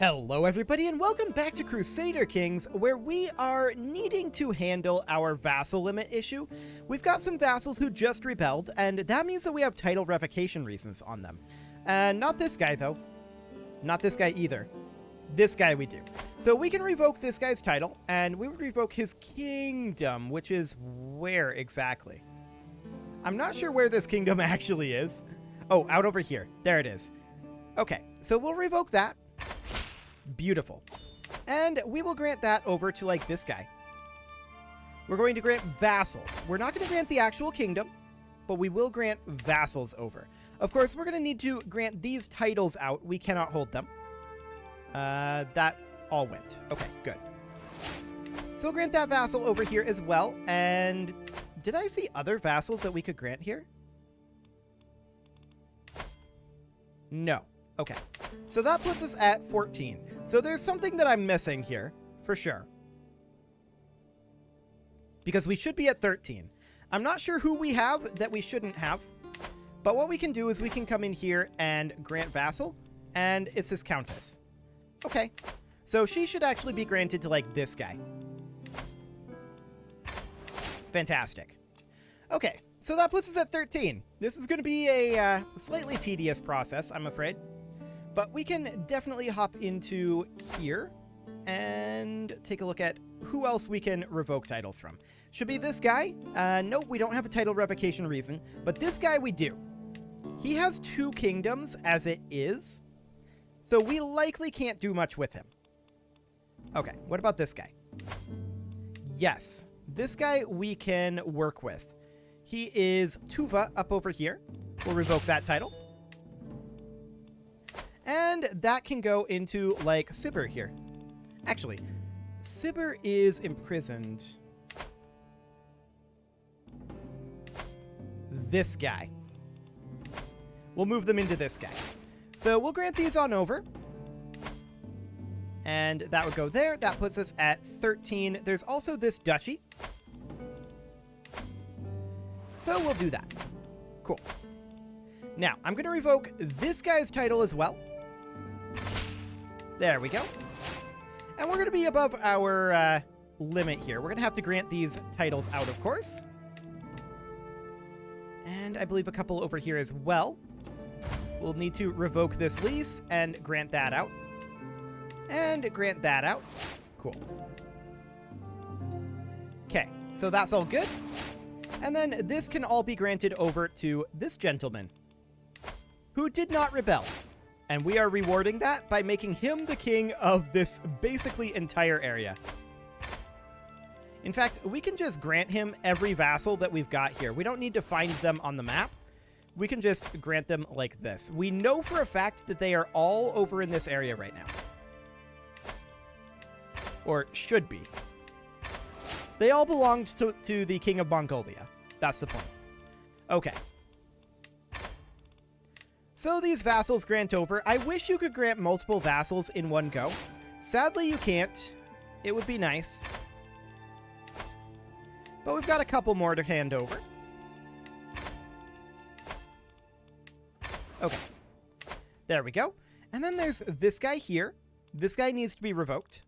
Hello everybody and welcome back to Crusader Kings, where we are needing to handle our vassal limit issue. We've got some vassals who just rebelled, and that means that we have title revocation reasons on them. And not this guy though. Not this guy either. This guy we do. So we can revoke this guy's title, and we would revoke his kingdom, which is where exactly? I'm not sure where this kingdom actually is. Oh, out over here. There it is. Okay, so we'll revoke that. Beautiful. And we will grant that over to, like, this guy. We're going to grant vassals. We're not going to grant the actual kingdom, but we will grant vassals over. Of course, we're going to need to grant these titles out. We cannot hold them. That all went. Okay, good. So we'll grant that vassal over here as well. And did I see other vassals that we could grant here? No. Okay. So that puts us at 14. So there's something that I'm missing here, for sure. Because we should be at 13. I'm not sure who we have that we shouldn't have. But what we can do is we can come in here and grant vassal. And it's this countess. Okay. So she should actually be granted to, like, this guy. Fantastic. Okay. So that puts us at 13. This is going to be a slightly tedious process, I'm afraid. But we can definitely hop into here and take a look at who else we can revoke titles from. Should be this guy. Nope, we don't have a title revocation reason. But this guy we do. He has 2 kingdoms as it is. So we likely can't do much with him. Okay, what about this guy? Yes, this guy we can work with. He is Tuva up over here. We'll revoke that title. And that can go into, like, Sibir here. Actually, Sibir is imprisoned. This guy. We'll move them into this guy. So we'll grant these on over. And that would go there. That puts us at 13. There's also this duchy. So we'll do that. Cool. Now, I'm going to revoke this guy's title as well. There we go. And we're going to be above our limit here. We're going to have to grant these titles out, of course. And I believe a couple over here as well. We'll need to revoke this lease and grant that out. And grant that out. Cool. Okay, so that's all good. And then this can all be granted over to this gentleman, who did not rebel. And we are rewarding that by making him the king of this basically entire area. In fact, we can just grant him every vassal that we've got here. We don't need to find them on the map. We can just grant them like this. We know for a fact that they are all over in this area right now. Or should be. They all belonged to the King of Mongolia. That's the point. Okay. So these vassals grant over. I wish you could grant multiple vassals in one go. Sadly, you can't. It would be nice. But we've got a couple more to hand over. Okay. There we go. And then there's this guy here. This guy needs to be revoked.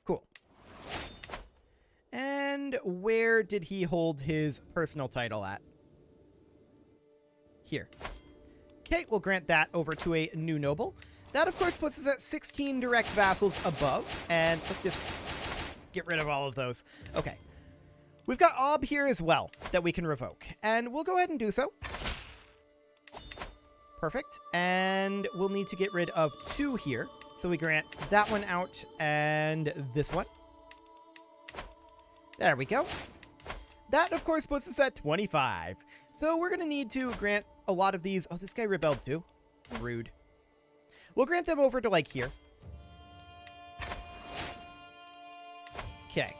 Cool. And where did he hold his personal title at? Here. Okay, we'll grant that over to a new noble. That, of course, puts us at 16 direct vassals above. And let's just get rid of all of those. Okay. We've got Ob here as well that we can revoke. And we'll go ahead and do so. Perfect. And we'll need to get rid of 2 here. So we grant that one out and this one. There we go. That, of course, puts us at 25. So we're going to need to grant a lot of these. Oh, this guy rebelled too. Rude. We'll grant them over to, like, here. Okay.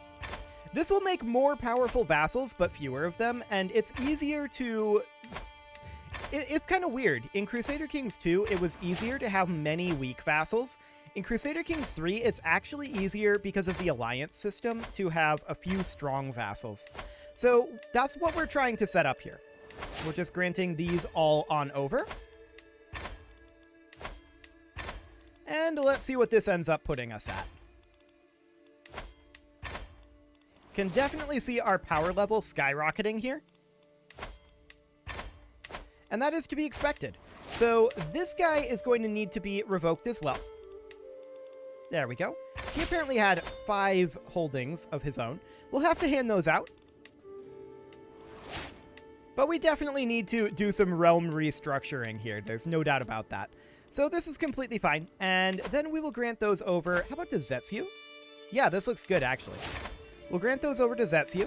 This will make more powerful vassals, but fewer of them, and it's easier to... It's kind of weird. In Crusader Kings 2, it was easier to have many weak vassals. In Crusader Kings 3, it's actually easier because of the alliance system to have a few strong vassals. So that's what we're trying to set up here. We're just granting these all on over. And let's see what this ends up putting us at. Can definitely see our power level skyrocketing here. And that is to be expected. So this guy is going to need to be revoked as well. There we go. He apparently had 5 holdings of his own. We'll have to hand those out. But we definitely need to do some realm restructuring here. There's no doubt about that. So this is completely fine. And then we will grant those over... How about to Zetsu? Yeah, this looks good, actually. We'll grant those over to Zetsu.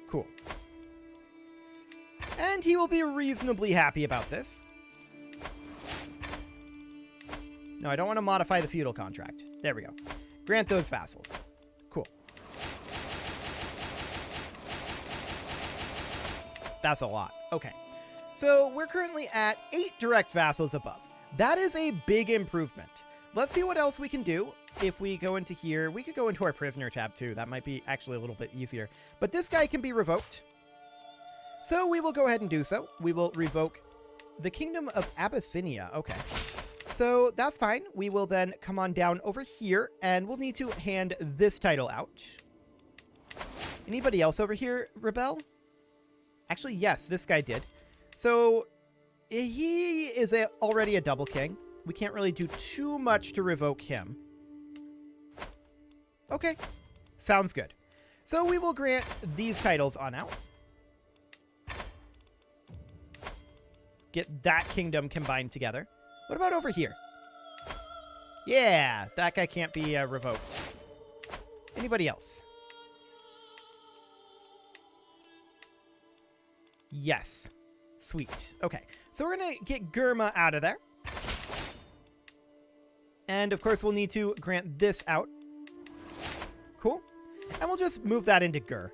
Cool. And he will be reasonably happy about this. No, I don't want to modify the feudal contract. There we go. Grant those vassals. Cool. That's a lot. Okay. So we're currently at 8 direct vassals above. That is a big improvement. Let's see what else we can do. If we go into here, we could go into our prisoner tab too. That might be actually a little bit easier. But this guy can be revoked. So we will go ahead and do so. We will revoke the Kingdom of Abyssinia. Okay. So that's fine. We will then come on down over here, and we'll need to hand this title out. Anybody else over here rebel? Actually, yes, this guy did. So he is already a double king. We can't really do too much to revoke him. Okay, sounds good. So we will grant these titles on out. Get that kingdom combined together. What about over here? Yeah, that guy can't be revoked. Anybody else? Yes. Sweet. Okay, so we're going to get Gurma out of there. And, of course, we'll need to grant this out. Cool. And we'll just move that into Gur.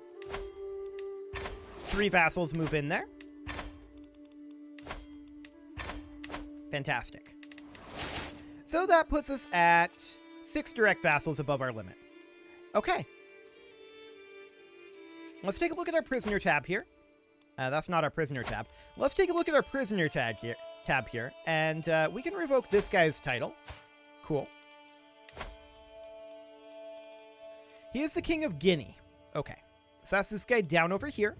3 vassals move in there. Fantastic. So that puts us at 6 direct vassals above our limit. Okay. Let's take a look at our prisoner tab here. That's not our prisoner tab. Let's take a look at our prisoner tab here. And we can revoke this guy's title. Cool. He is the King of Guinea. Okay. So that's this guy down over here.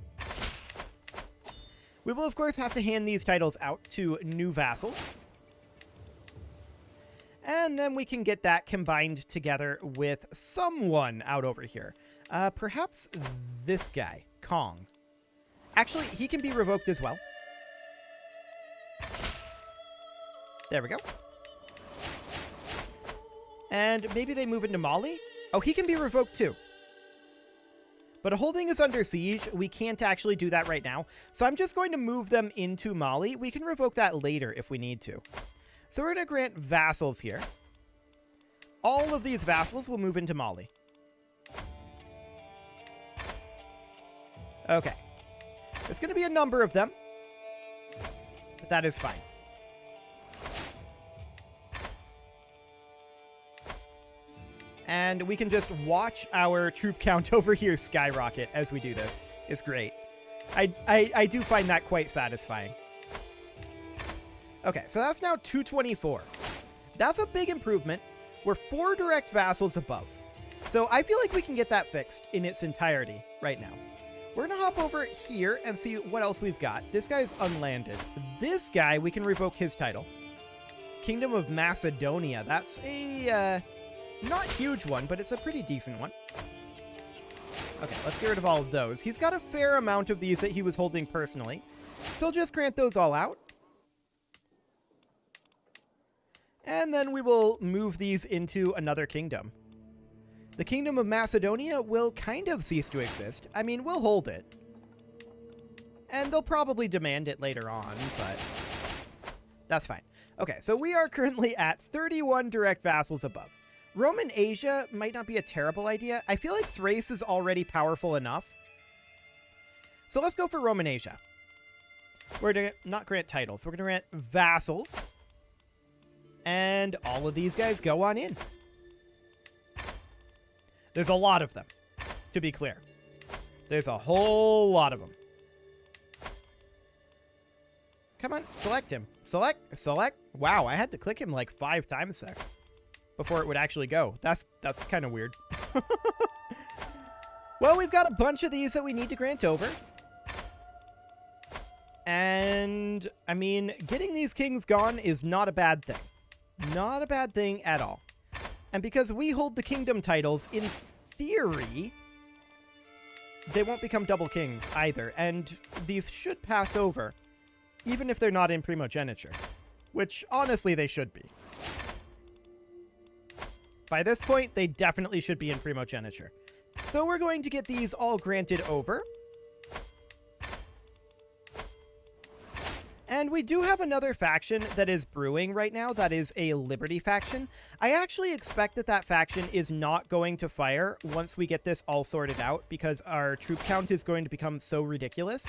We will, of course, have to hand these titles out to new vassals. And then we can get that combined together with someone out over here. Perhaps this guy, Kong. Actually, he can be revoked as well. There we go. And maybe they move into Mali? Oh, he can be revoked too. But a holding is under siege. We can't actually do that right now. So I'm just going to move them into Mali. We can revoke that later if we need to. So we're going to grant vassals here. All of these vassals will move into Mali. Okay. There's going to be a number of them. But that is fine. And we can just watch our troop count over here skyrocket as we do this. It's great. I do find that quite satisfying. Okay, so that's now 224. That's a big improvement. We're 4 direct vassals above. So I feel like we can get that fixed in its entirety right now. We're going to hop over here and see what else we've got. This guy's unlanded. This guy, we can revoke his title. Kingdom of Macedonia. That's a... not huge one, but it's a pretty decent one. Okay, let's get rid of all of those. He's got a fair amount of these that he was holding personally. So I'll just grant those all out. And then we will move these into another kingdom. The Kingdom of Macedonia will kind of cease to exist. I mean, we'll hold it. And they'll probably demand it later on, but that's fine. Okay, so we are currently at 31 direct vassals above. Roman Asia might not be a terrible idea. I feel like Thrace is already powerful enough. So let's go for Roman Asia. We're going to not grant titles. We're going to grant vassals. And all of these guys go on in. There's a lot of them, to be clear. There's a whole lot of them. come on, select him. Select. Wow, I had to click him like 5 times there before it would actually go. That's kind of weird. Well, we've got a bunch of these that we need to grant over. And, I mean, getting these kings gone is not a bad thing. Not a bad thing at all. And because we hold the kingdom titles, in theory, they won't become double kings either. And these should pass over, even if they're not in primogeniture. Which, honestly, they should be. By this point, they definitely should be in primogeniture. So we're going to get these all granted over. And we do have another faction that is brewing right now. That is a Liberty faction. I actually expect that that faction is not going to fire once we get this all sorted out, because our troop count is going to become so ridiculous.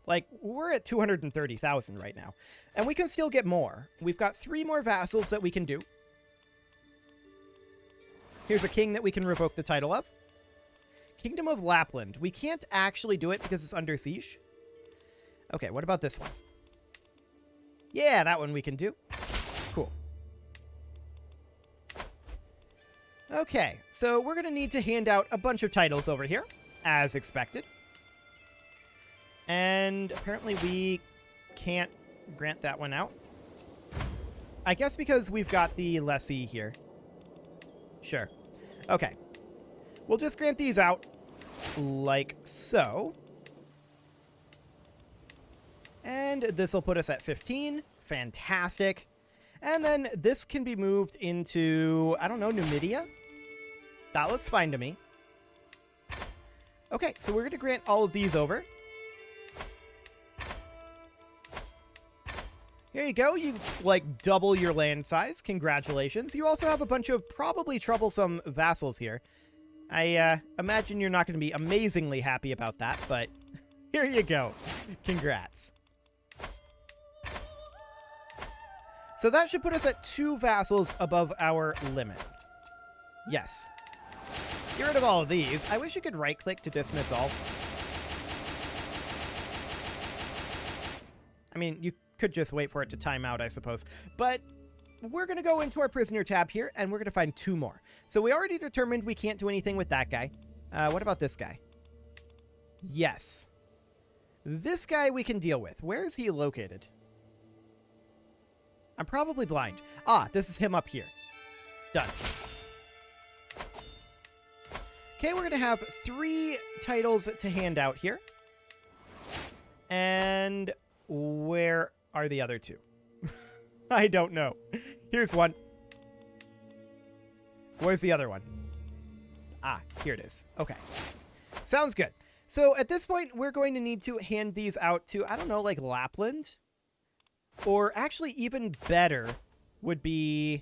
Like, we're at 230,000 right now. And we can still get more. We've got 3 more vassals that we can do. Here's a king that we can revoke the title of. Kingdom of Lapland. We can't actually do it because it's under siege. Okay, what about this one? Yeah, that one we can do. Cool. Okay, so we're going to need to hand out a bunch of titles over here, as expected. And apparently we can't grant that one out. I guess because we've got the lessee here. Sure. Okay. We'll just grant these out like so. And this will put us at 15. Fantastic. And then this can be moved into, I don't know, Numidia? That looks fine to me. Okay, so we're going to grant all of these over. Here you go. You, like, double your land size. Congratulations. You also have a bunch of probably troublesome vassals here. I imagine you're not going to be amazingly happy about that, but here you go. Congrats. So that should put us at 2 vassals above our limit. Yes. Get rid of all of these. I wish you could right-click to dismiss all. I mean, you could just wait for it to time out, I suppose. But we're going to go into our prisoner tab here, and we're going to find 2 more. So we already determined we can't do anything with that guy. What about this guy? Yes. This guy we can deal with. Where is he located? I'm probably blind. Ah, this is him up here. Done. Okay, we're going to have 3 titles to hand out here. And where are the other 2? I don't know. Here's one. Where's the other one? Ah, here it is. Okay. Sounds good. So at this point, we're going to need to hand these out to, I don't know, like Lapland? Or actually even better would be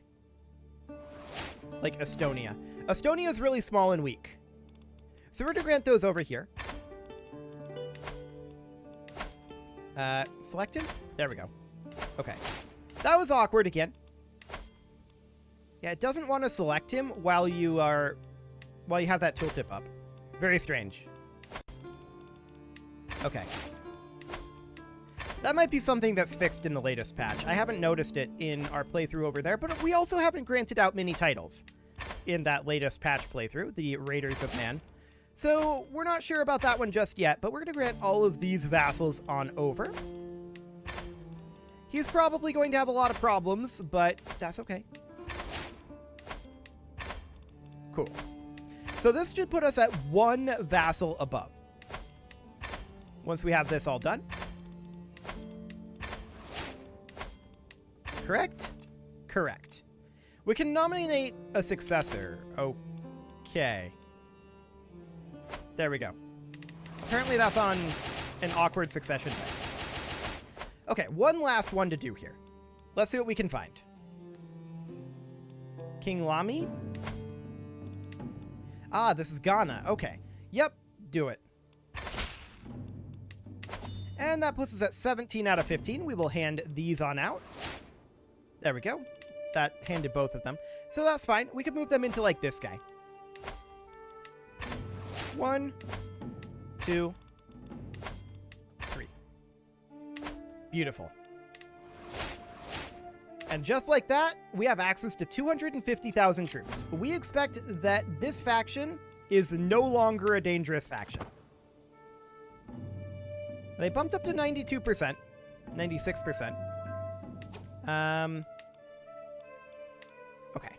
like Estonia. Estonia is really small and weak. So we're going to grant those over here. Select him? There we go. Okay. That was awkward again. Yeah, it doesn't want to select him while you have that tooltip up. Very strange. Okay. That might be something that's fixed in the latest patch. I haven't noticed it in our playthrough over there, but we also haven't granted out many titles in that latest patch playthrough, the Raiders of Man. So we're not sure about that one just yet, but we're going to grant all of these vassals on over. He's probably going to have a lot of problems, but that's okay. Cool. So this should put us at 1 vassal above. Once we have this all done. Correct? Correct. We can nominate a successor. Okay. There we go. Apparently that's on an awkward succession type. Okay, one last one to do here. Let's see what we can find. King Lami? Ah, this is Ghana. Okay. Yep, do it. And that puts us at 17 out of 15. We will hand these on out. There we go. That handed both of them. So that's fine. We could move them into like this guy. 1, 2, 3. Beautiful. And just like that, we have access to 250,000 troops. We expect that this faction is no longer a dangerous faction. They bumped up to 92%, 96%. Okay.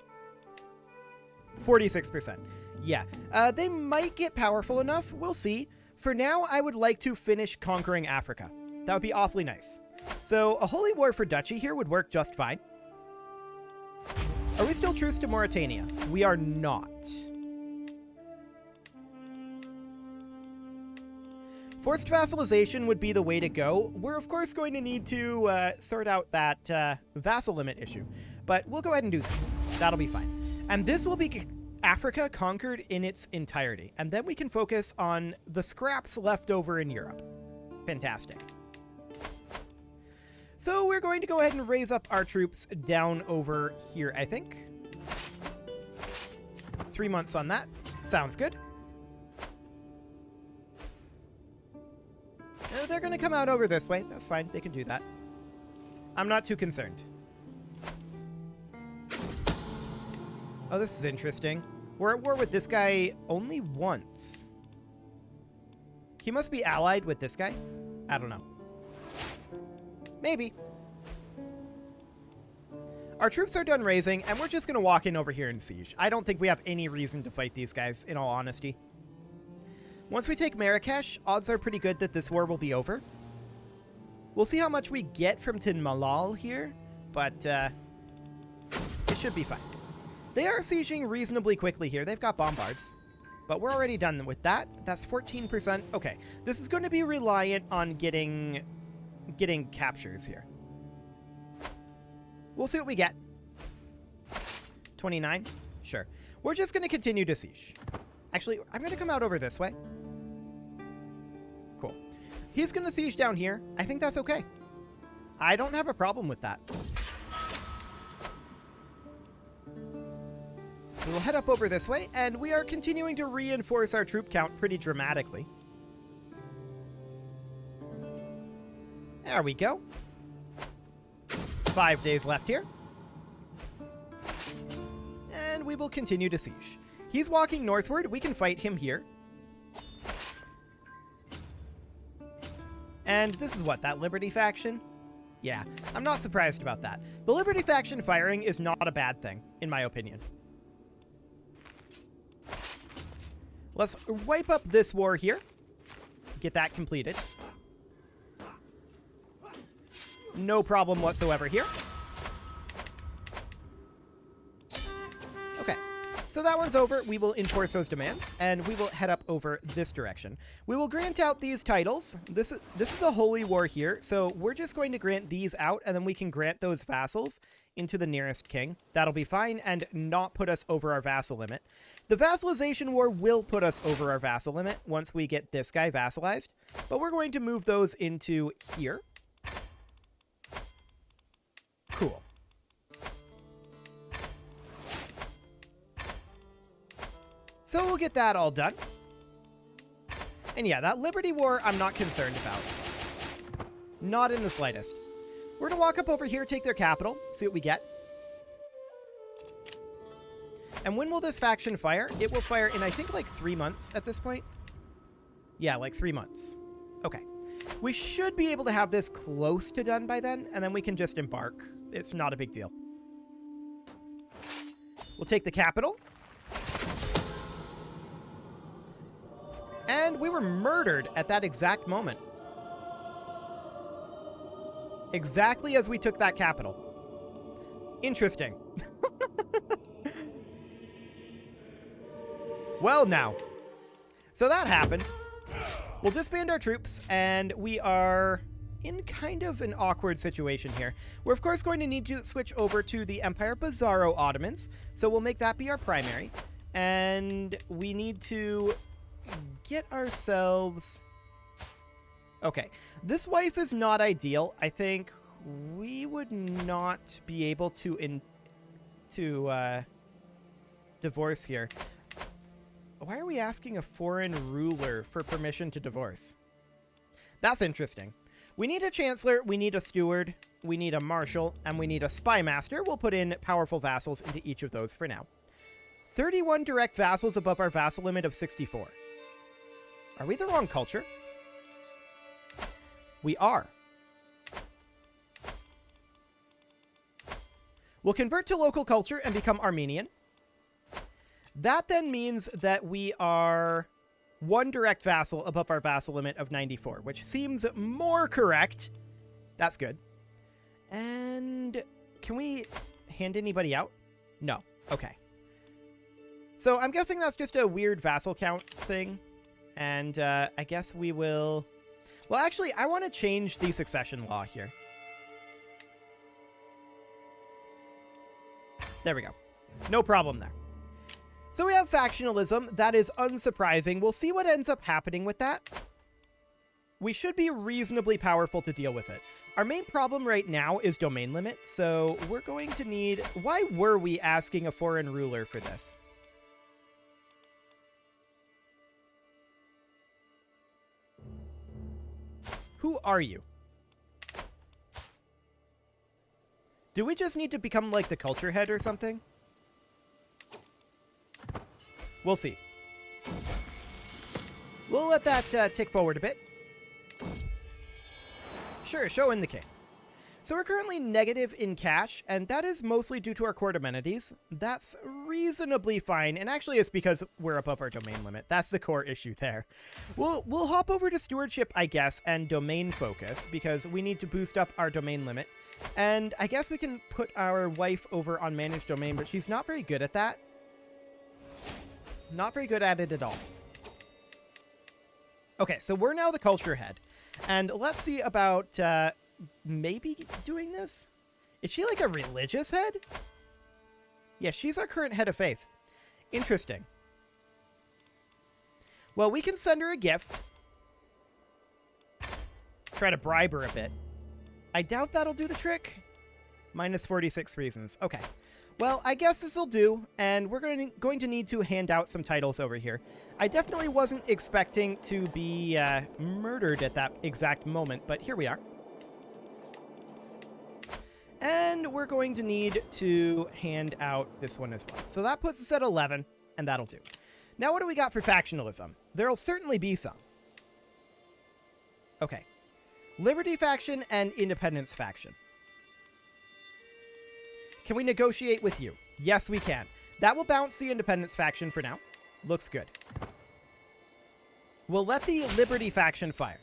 46%. Yeah, they might get powerful enough. We'll see. For now, I would like to finish conquering Africa. That would be awfully nice. So a holy war for Duchy here would work just fine. Are we still truce to Mauritania? We are not. Forced vassalization would be the way to go. We're of course going to need to sort out that vassal limit issue, but we'll go ahead and do this. That'll be fine. And this will be Africa conquered in its entirety, and then we can focus on the scraps left over in Europe. Fantastic. So we're going to go ahead and raise up our troops down over here, I think. 3 months on that. Sounds good. They're going to come out over this way. That's fine. They can do that. I'm not too concerned. Oh, this is interesting. We're at war with this guy only once. He must be allied with this guy. I don't know. Maybe. Our troops are done raising, and we're just going to walk in over here and siege. I don't think we have any reason to fight these guys, in all honesty. Once we take Marrakesh, odds are pretty good that this war will be over. We'll see how much we get from Tin Malal here, but it should be fine. They are sieging reasonably quickly here. They've got bombards, but we're already done with that. That's 14%. Okay, this is going to be reliant on getting captures here. We'll see what we get. 29? Sure. We're just going to continue to siege. Actually, I'm going to come out over this way. Cool. He's going to siege down here. I think that's okay. I don't have a problem with that. We'll head up over this way, and we are continuing to reinforce our troop count pretty dramatically. There we go. 5 days left here. And we will continue to siege. He's walking northward. We can fight him here. And this is what, that Liberty faction? Yeah, I'm not surprised about that. The Liberty faction firing is not a bad thing, in my opinion. Let's wipe up this war here. Get that completed. No problem whatsoever here. Okay, so that one's over. We will enforce those demands, and we will head up over this direction. We will grant out these titles. This is a holy war here, so we're just going to grant these out, and then we can grant those vassals into the nearest king. That'll be fine and not put us over our vassal limit. The vassalization war will put us over our vassal limit once we get this guy vassalized, but we're going to move those into here. Cool. So we'll get that all done. And yeah, that Liberty War I'm not concerned about. Not in the slightest. We're going to walk up over here, take their capital, see what we get. And when will this faction fire? It will fire in, I think, like 3 months at this point. Yeah, like 3 months. Okay. We should be able to have this close to done by then, and then we can just embark. It's not a big deal. We'll take the capital. And we were murdered at that exact moment. Exactly as we took that capital. Interesting. Well, now. So that happened. We'll disband our troops, and we are in kind of an awkward situation here. We're, of course, going to need to switch over to the Empire Bizarro Ottomans, so we'll make that be our primary. And we need to get ourselves... Okay, this wife is not ideal. I think we would not be able to divorce here. Why are we asking a foreign ruler for permission to divorce? That's interesting. We need a chancellor, we need a steward, we need a marshal, and we need a spy master. We'll put in powerful vassals into each of those for now. 31 direct vassals above our vassal limit of 64. Are we the wrong culture? We are. We'll convert to local culture and become Armenian. That then means that we are 1 direct vassal above our vassal limit of 94, which seems more correct. That's good. And can we hand anybody out? No. Okay. So I'm guessing that's just a weird vassal count thing. And I guess we will... Well, actually, I want to change the succession law here. There we go. No problem there. So we have factionalism. That is unsurprising. We'll see what ends up happening with that. We should be reasonably powerful to deal with it. Our main problem right now is domain limit, so we're going to need... Why were we asking a foreign ruler for this? Who are you? Do we just need to become like the culture head or something? We'll see. We'll let that tick forward a bit. Sure, show in the king. So we're currently negative in cash, and that is mostly due to our court amenities. That's reasonably fine, and actually it's because we're above our domain limit. That's the core issue there. We'll hop over to stewardship, I guess, and domain focus, because we need to boost up our domain limit. And I guess we can put our wife over on managed domain, but she's not very good at that. Not very good at it at all. Okay, so we're now the culture head. And let's see about maybe doing this. Is she like a religious head? Yeah, she's our current head of faith. Interesting. Well, we can send her a gift. Try to bribe her a bit. I doubt that'll do the trick. Minus 46 reasons. Okay. Well, I guess this'll do, and we're going to need to hand out some titles over here. I definitely wasn't expecting to be murdered at that exact moment, but here we are. And we're going to need to hand out this one as well. So that puts us at 11, and that'll do. Now what do we got for factionalism? There'll certainly be some. Okay. Liberty faction and Independence faction. Can we negotiate with you? Yes, we can. That will bounce the Independence faction for now. Looks good. We'll let the Liberty faction fire.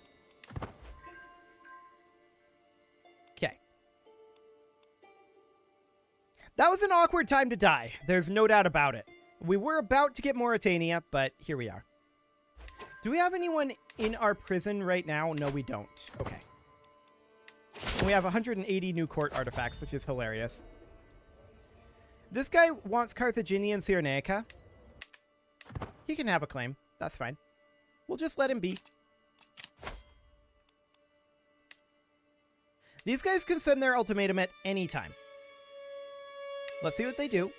Okay. That was an awkward time to die. There's no doubt about it. We were about to get Mauritania, but here we are. Do we have anyone in our prison right now? No, we don't. Okay. And we have 180 new court artifacts, which is hilarious. This guy wants Carthaginian Cyrenaica. He can have a claim. That's fine. We'll just let him be. These guys can send their ultimatum at any time. Let's see what they do.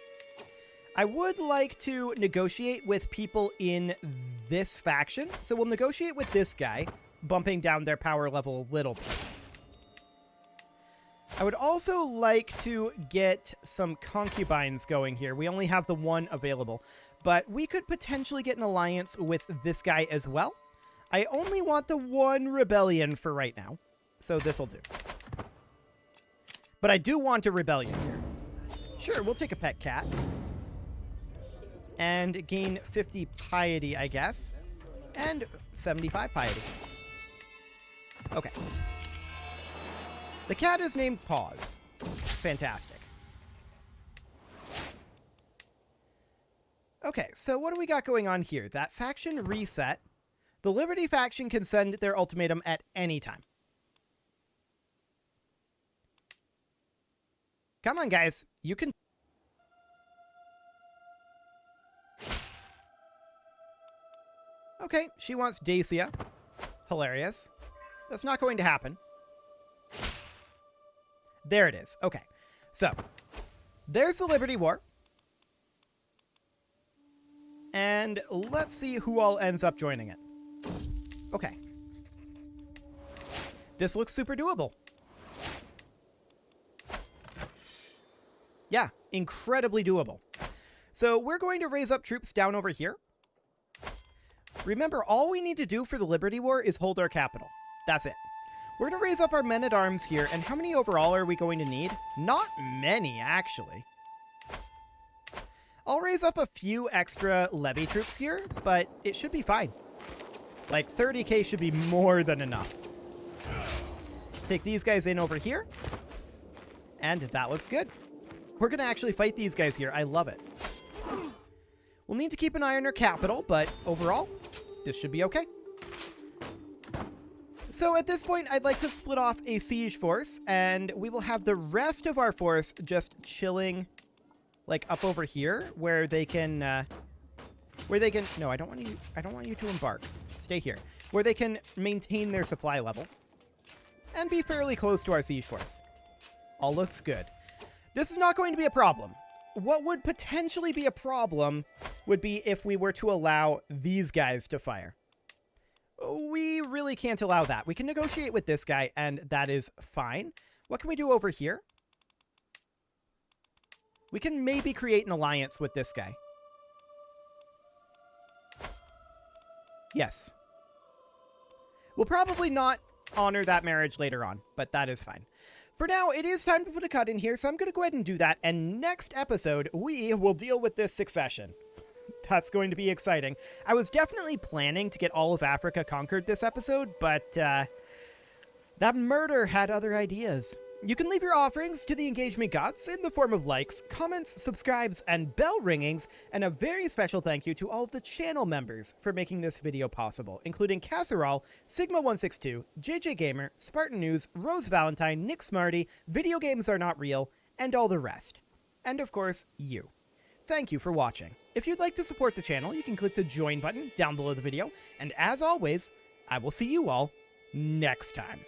I would like to negotiate with people in this faction. So we'll negotiate with this guy, bumping down their power level a little bit. I would also like to get some concubines going here. We only have the one available, but we could potentially get an alliance with this guy as well. I only want the one rebellion for right now, so this'll do. But I do want a rebellion here. Sure, we'll take a pet cat. And gain 50 piety, I guess. And 75 piety. Okay. The cat is named Paws. Fantastic. Okay, so what do we got going on here? That faction reset. The Liberty faction can send their ultimatum at any time. Come on, guys. You can... Okay, she wants Dacia. Hilarious. That's not going to happen. There it is. Okay. So, there's the Liberty War. And let's see who all ends up joining it. Okay. This looks super doable. Yeah, incredibly doable. So we're going to raise up troops down over here. Remember, all we need to do for the Liberty War is hold our capital. That's it. We're going to raise up our men-at-arms here, and how many overall are we going to need? Not many, actually. I'll raise up a few extra levy troops here, but it should be fine. Like, 30k should be more than enough. Take these guys in over here, and that looks good. We're going to actually fight these guys here. I love it. We'll need to keep an eye on our capital, but overall, this should be okay. So at this point, I'd like to split off a siege force, and we will have the rest of our force just chilling, like up over here, where they can, no, I don't want you to embark. Stay here, where they can maintain their supply level and be fairly close to our siege force. All looks good. This is not going to be a problem. What would potentially be a problem would be if we were to allow these guys to fire. We really can't allow that. We can negotiate with this guy, and that is fine. What can we do over here? We can maybe create an alliance with this guy. Yes. We'll probably not honor that marriage later on, but that is fine. For now, it is time to put a cut in here, so I'm going to go ahead and do that, and next episode, we will deal with this succession. That's going to be exciting. I was definitely planning to get all of Africa conquered this episode, but that murder had other ideas. You can leave your offerings to the engagement gods in the form of likes, comments, subscribes, and bell ringings, and a very special thank you to all of the channel members for making this video possible, including Casserole, Sigma162, JJ Gamer, Spartan News, Rose Valentine, Nick Smarty, Video Games Are Not Real, and all the rest. And of course, you. Thank you for watching. If you'd like to support the channel, you can click the join button down below the video, and as always, I will see you all next time.